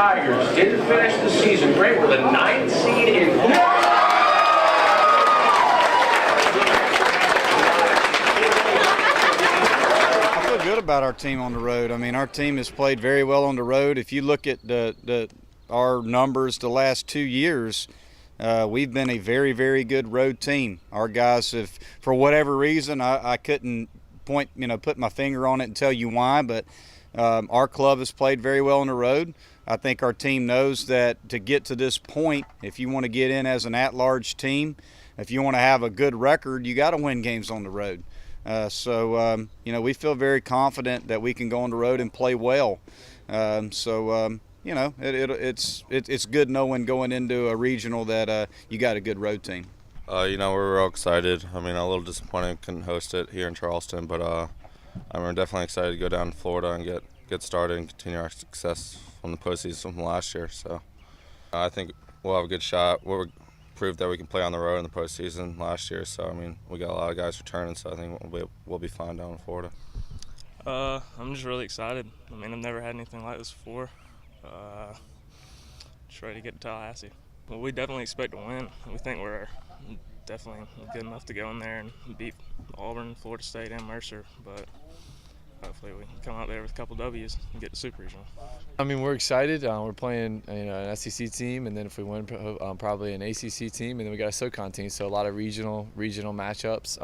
Tigers didn't finish the season great. We're the 9th seed in I feel good about our team on the road. I mean, our team has played very well on the road. If you look at our numbers the last 2 years, we've been a very, very good road team. Our guys have, for whatever reason, I couldn't put my finger on it and tell you why, but our club has played very well on the road. I think our team knows that to get to this point, if you want to get in as an at-large team, if you want to have a good record, you got to win games on the road. We feel very confident that we can go on the road and play well. It's good knowing going into a regional that you got a good road team. We're real excited. I mean, a little disappointed we couldn't host it here in Charleston, but we're definitely excited to go down to Florida and get started and continue our success from the postseason from last year. So I think we'll have a good shot. We'll prove that we can play on the road in the postseason last year. So, I mean, we got a lot of guys returning, so I think we'll be fine down in Florida. I'm just really excited. I mean, I've never had anything like this before. Just ready to get to Tallahassee. Well, we definitely expect to win. We think we're definitely good enough to go in there and beat Auburn, Florida State, and Mercer, but hopefully we can come out there with a couple W's and get to Super Regional. I mean, we're excited. We're playing an SEC team, and then if we win, probably an ACC team, and then we got a SoCon team, so a lot of regional matchups.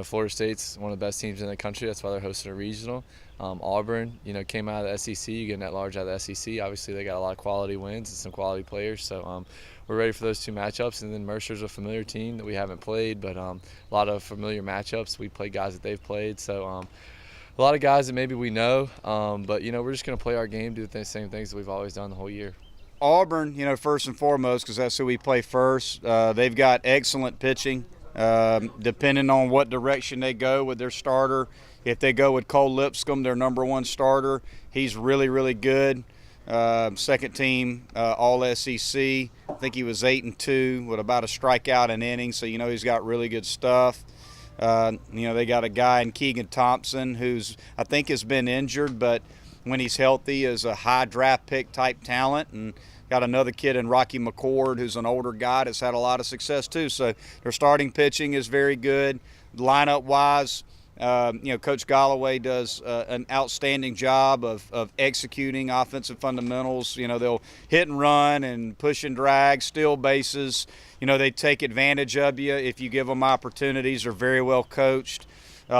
Florida State's one of the best teams in the country. That's why they're hosting a regional. Auburn, came out of the SEC. You get net large out of the SEC. Obviously, they got a lot of quality wins and some quality players. So we're ready for those two matchups. And then Mercer's a familiar team that we haven't played, but a lot of familiar matchups. We play guys that they've played. So a lot of guys that maybe we know. But we're just going to play our game, do the same things that we've always done the whole year. Auburn, first and foremost, because that's who we play first. They've got excellent pitching. Depending on what direction they go with their starter. If they go with Cole Lipscomb, their number one starter, he's really, really good. Second team All-SEC. I think he was 8-2 with about a strikeout an inning, so he's got really good stuff. They got a guy in Keegan Thompson who's I think has been injured, but when he's healthy is a high draft pick type talent, and got another kid in Rocky McCord who's an older guy that's had a lot of success too. So their starting pitching is very good. Lineup-wise, Coach Galloway does an outstanding job of executing offensive fundamentals. They'll hit and run and push and drag, steal bases. They take advantage of you if you give them opportunities. They're very well coached.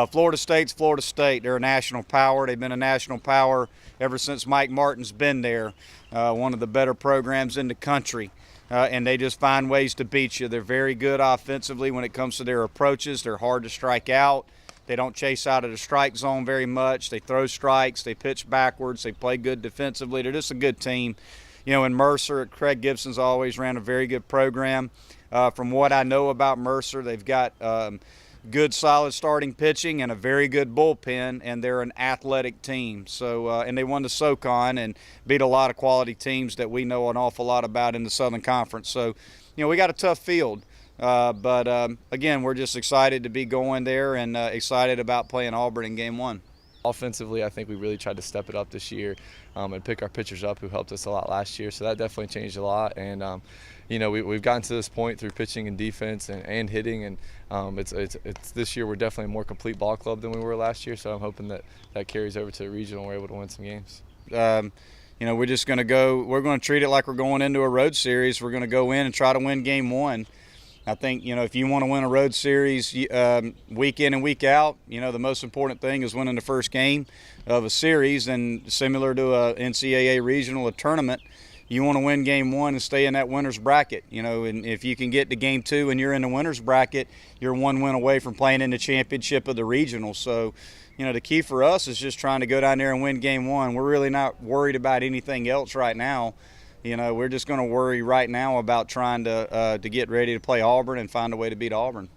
Florida State's Florida State. They're a national power. They've been a national power ever since Mike Martin's been there. One of the better programs in the country. And they just find ways to beat you. They're very good offensively when it comes to their approaches. They're hard to strike out. They don't chase out of the strike zone very much. They throw strikes. They pitch backwards. They play good defensively. They're just a good team. In Mercer, Craig Gibson's always ran a very good program. From what I know about Mercer, they've got good, solid starting pitching and a very good bullpen, and they're an athletic team. So, and they won the SoCon and beat a lot of quality teams that we know an awful lot about in the Southern Conference. So, we got a tough field. But again, we're just excited to be going there and excited about playing Auburn in Game 1. Offensively, I think we really tried to step it up this year and pick our pitchers up who helped us a lot last year. So that definitely changed a lot. And, we've gotten to this point through pitching and defense and hitting. And it's this year we're definitely a more complete ball club than we were last year. So I'm hoping that carries over to the regional and we're able to win some games. We're just going to go – we're going to treat it like we're going into a road series. We're going to go in and try to win Game 1. I think, if you want to win a road series week in and week out, the most important thing is winning the first game of a series. And similar to a NCAA regional, a tournament, you want to win Game 1 and stay in that winner's bracket. And if you can get to Game 2 and you're in the winner's bracket, you're one win away from playing in the championship of the regional. So, the key for us is just trying to go down there and win Game 1. We're really not worried about anything else right now. We're just going to worry right now about trying to get ready to play Auburn and find a way to beat Auburn.